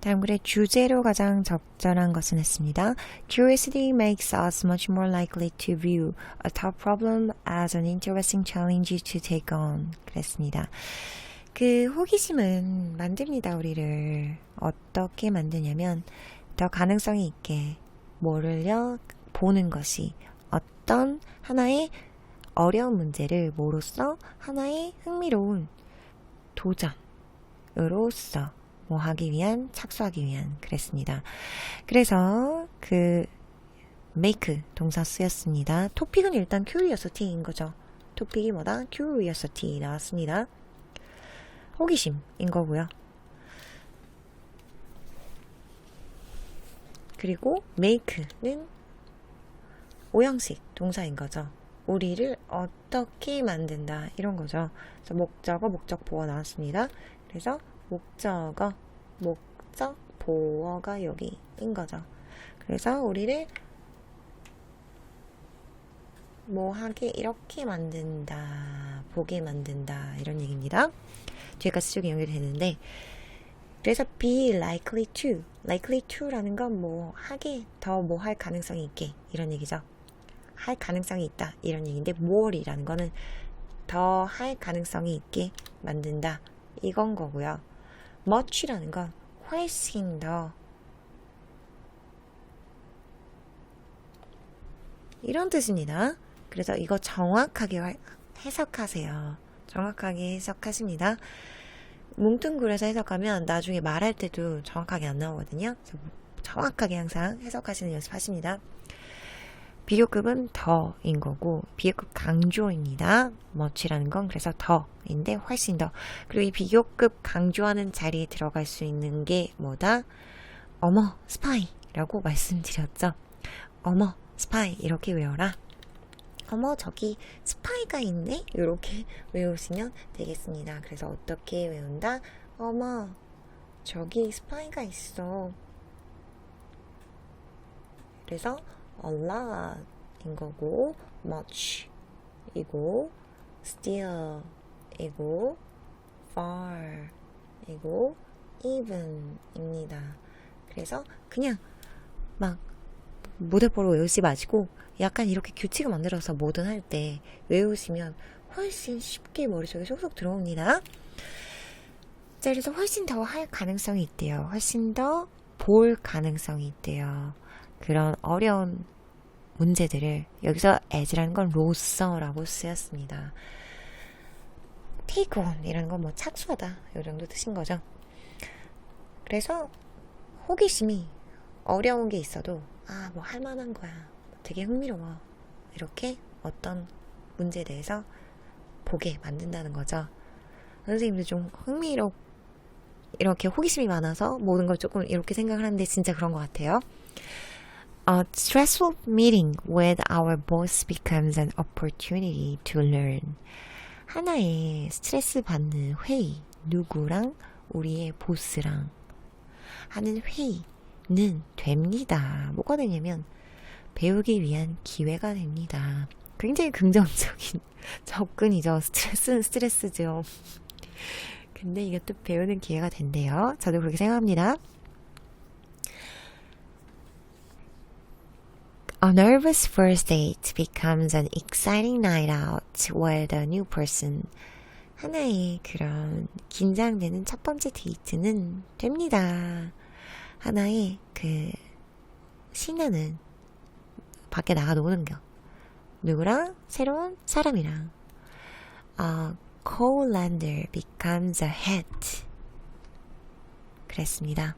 다음 글의 주제로 가장 적절한 것은 했습니다. Curiosity makes us much more likely to view a tough problem as an interesting challenge to take on. 그랬습니다. 그 호기심은 만듭니다, 우리를. 어떻게 만드냐면 더 가능성이 있게 뭐를요? 보는 것이 어떤 하나의 어려운 문제를 뭐로써 하나의 흥미로운 도전으로써 뭐 하기 위한, 착수하기 위한 그랬습니다. 그래서 그 make 동사 쓰였습니다. 토픽은 일단 curiosity인 거죠. 토픽이 뭐다? curiosity 나왔습니다. 호기심인 거고요. 그리고 make는 오형식 동사인 거죠. 우리를 어떻게 만든다 이런 거죠. 그래서 목적어, 목적보어 나왔습니다. 그래서 목적어, 목적보어가 여기인 거죠. 그래서 우리를 뭐 하게 이렇게 만든다, 보게 만든다 이런 얘기입니다. 뒤에까지 쭉 연결되는데 그래서 be likely to라는 건 뭐 하게 더 뭐 할 가능성이 있게 이런 얘기죠. 할 가능성이 있다 이런 얘기인데 more이라는 거는 더 할 가능성이 있게 만든다 이건 거고요. much라는 건 훨씬 더 이런 뜻입니다. 그래서 이거 정확하게 해석하세요. 정확하게 해석하십니다. 뭉뚱그려서 해석하면 나중에 말할 때도 정확하게 안 나오거든요. 그래서 정확하게 항상 해석하시는 연습하십니다. 비교급은 더인 거고 비교급 강조입니다. much라는 건 그래서 더인데 훨씬 더. 그리고 이 비교급 강조하는 자리에 들어갈 수 있는 게 뭐다? 어머 스파이라고 말씀드렸죠. 어머 스파이 이렇게 외워라. 어머 저기 스파이가 있네? 이렇게 외우시면 되겠습니다. 그래서 어떻게 외운다? 어머 저기 스파이가 있어. 그래서 a lot 인 거고 much 이고 still 이고 far 이고 even 입니다. 그래서 그냥 막 모대포로 외우지 마시고 약간 이렇게 규칙을 만들어서 뭐든 할 때 외우시면 훨씬 쉽게 머릿속에 쏙쏙 들어옵니다. 자, 그래서 훨씬 더 할 가능성이 있대요. 훨씬 더 볼 가능성이 있대요. 그런 어려운 문제들을 여기서 as라는 건 로서라고 쓰였습니다. take on 이라는 건 뭐 착수하다 이 정도 뜻인 거죠. 그래서 호기심이 어려운 게 있어도 아, 뭐 할만한 거야. 되게 흥미로워. 이렇게 어떤 문제에 대해서 보게 만든다는 거죠. 선생님도 좀 이렇게 호기심이 많아서 모든 걸 조금 이렇게 생각을 하는데 진짜 그런 것 같아요. A stressful meeting with our boss becomes an opportunity to learn. 하나의 스트레스 받는 회의, 누구랑? 우리의 보스랑 하는 회의는 됩니다. 뭐가 되냐면 배우기 위한 기회가 됩니다. 굉장히 긍정적인 접근이죠. 스트레스는 스트레스죠. 근데 이것도 배우는 기회가 된대요. 저도 그렇게 생각합니다. A nervous first date becomes an exciting night out with a new person. 하나의 그런 긴장되는 첫 번째 데이트는 됩니다. 하나의 그 신나는 밖에 나가 노는 거. 누구랑? 새로운 사람이랑. Colander becomes a hit. 그랬습니다.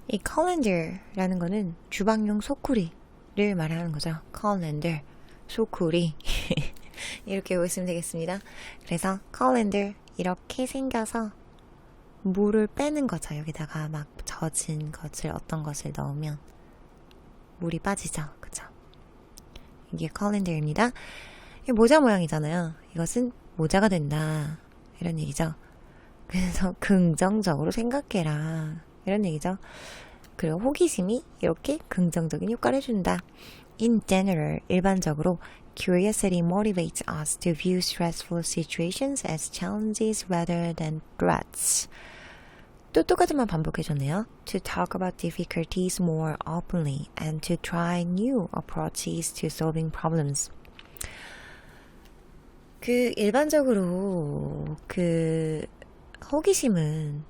이 colander라는 거는 주방용 소쿠리를 말하는 거죠. colander, 소쿠리. 이렇게 외우시면 되겠습니다. 그래서 colander 이렇게 생겨서 물을 빼는 거죠. 여기다가 막 젖은 것을 어떤 것을 넣으면 물이 빠지죠. 그죠? 이게 colander입니다. 이게 모자 모양이잖아요. 이것은 모자가 된다. 이런 얘기죠. 그래서 긍정적으로 생각해라. 이런 얘기죠. 그리고 호기심이 이렇게 긍정적인 효과를 준다. In general, 일반적으로 curiosity motivates us to view stressful situations as challenges rather than threats. 또 똑같은 말 반복해줬네요. To talk about difficulties more openly and to try new approaches to solving problems. 그 일반적으로 그 호기심은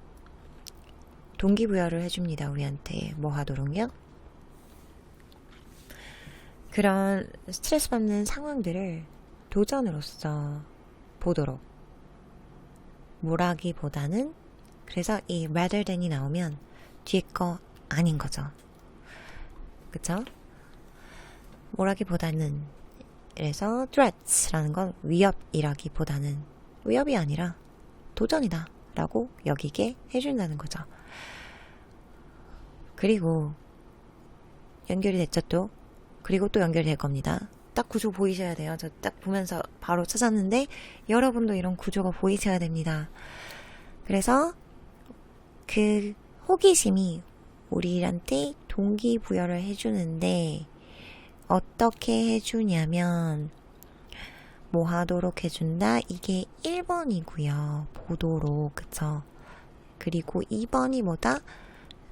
동기부여를 해줍니다. 우리한테 뭐 하도록요? 그런 스트레스 받는 상황들을 도전으로서 보도록 뭐라기보다는 그래서 이 rather than이 나오면 뒤에 거 아닌 거죠. 그쵸? 뭐라기보다는 그래서 threats라는 건 위협이라기보다는 위협이 아니라 도전이다 라고 여기게 해준다는 거죠. 그리고 연결이 됐죠 또. 그리고 또 연결이 될 겁니다. 딱 구조 보이셔야 돼요. 저 딱 보면서 바로 찾았는데 여러분도 이런 구조가 보이셔야 됩니다. 그래서 그 호기심이 우리한테 동기부여를 해주는데 어떻게 해주냐면 뭐 하도록 해준다? 이게 1번이고요. 보도록, 그쵸? 그리고 2번이 뭐다?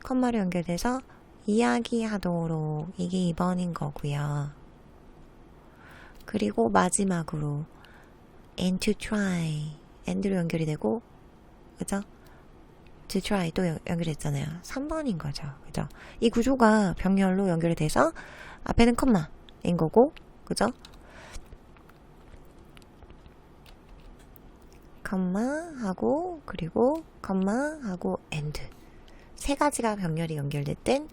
컴마로 연결돼서 이야기하도록, 이게 2번인 거고요. 그리고 마지막으로 and to try, and로 연결이 되고, 그죠? to try 또 연결됐잖아요. 3번인 거죠. 그죠? 이 구조가 병렬로 연결이 돼서 앞에는 컴마인 거고, 그죠? 컴마하고 그리고 컴마하고 and 세 가지가 병렬이 연결될 땐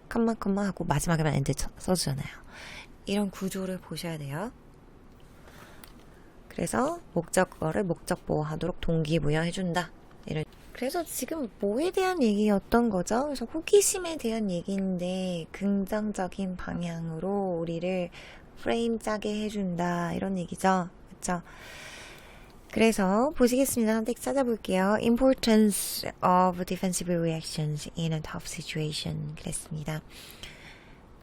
컴마하고 마지막에만 and 써주잖아요. 이런 구조를 보셔야 돼요. 그래서 목적어를 목적보호하도록 동기부여해준다. 그래서 지금 뭐에 대한 얘기였던 거죠? 그래서 호기심에 대한 얘기인데 긍정적인 방향으로 우리를 프레임 짜게 해준다. 이런 얘기죠. 그렇죠? 그래서 보시겠습니다. 선택 찾아볼게요. Importance of defensive reactions in a tough situation. 그랬습니다.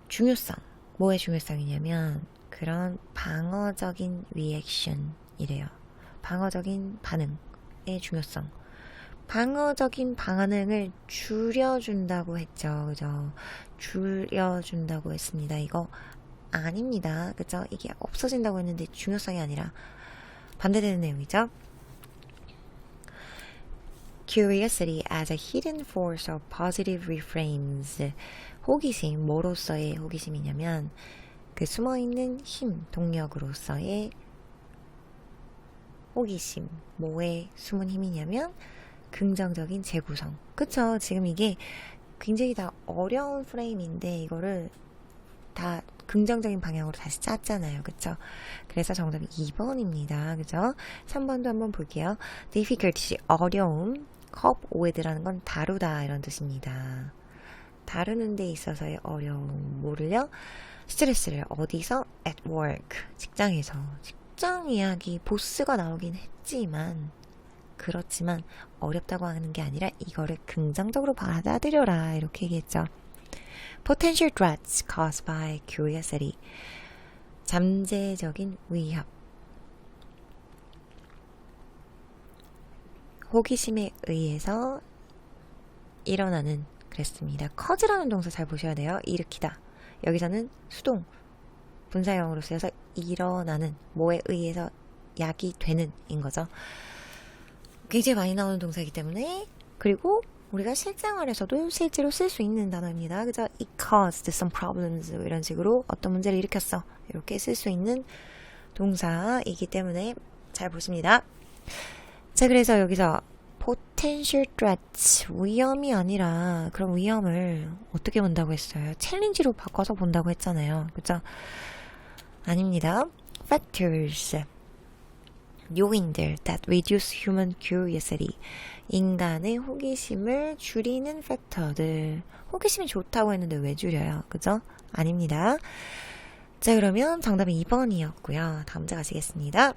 중요성. 뭐의 중요성이냐면 그런 방어적인 리액션이래요. 방어적인 반응의 중요성. 방어적인 반응을 줄여준다고 했죠. 그죠? 줄여준다고 했습니다. 이거 아닙니다. 그죠? 이게 없어진다고 했는데 중요성이 아니라 반대되는 내용이죠. Curiosity as a hidden force of positive reframes. 호기심, 뭐로서의 호기심이냐면 그 숨어있는 힘, 동력으로서의 호기심. 뭐에 숨은 힘이냐면 긍정적인 재구성. 그쵸? 지금 이게 굉장히 다 어려운 프레임인데 이거를 다 긍정적인 방향으로 다시 짰잖아요. 그쵸? 그래서 정답이 2번입니다. 그죠? 3번도 한번 볼게요. difficulty, 어려움. cope with라는 건 다루다 이런 뜻입니다. 다루는 데 있어서의 어려움. 뭐를요? 스트레스를 어디서? at work. 직장에서. 직장 이야기 보스가 나오긴 했지만 그렇지만 어렵다고 하는 게 아니라 이거를 긍정적으로 받아들여라 이렇게 얘기했죠. Potential threats caused by curiosity. 잠재적인 위협. 호기심에 의해서 일어나는 그랬습니다. cause라는 동사 잘 보셔야 돼요. 일으키다. 여기서는 수동 분사형으로 쓰여서 일어나는 뭐에 의해서 약이 되는 인 거죠. 굉장히 많이 나오는 동사이기 때문에 그리고 우리가 실생활에서도 실제로 쓸 수 있는 단어입니다. 그죠? It caused some problems 이런 식으로 어떤 문제를 일으켰어. 이렇게 쓸 수 있는 동사이기 때문에 잘 보십니다. 자, 그래서 여기서 potential threats 위험이 아니라 그런 위험을 어떻게 본다고 했어요? 챌린지로 바꿔서 본다고 했잖아요. 그죠? 아닙니다. factors 요인들 that reduce human curiosity 인간의 호기심을 줄이는 팩터들. 호기심이 좋다고 했는데 왜 줄여요? 그죠? 아닙니다. 자, 그러면 정답은 2번이었고요. 다음 문제 가시겠습니다.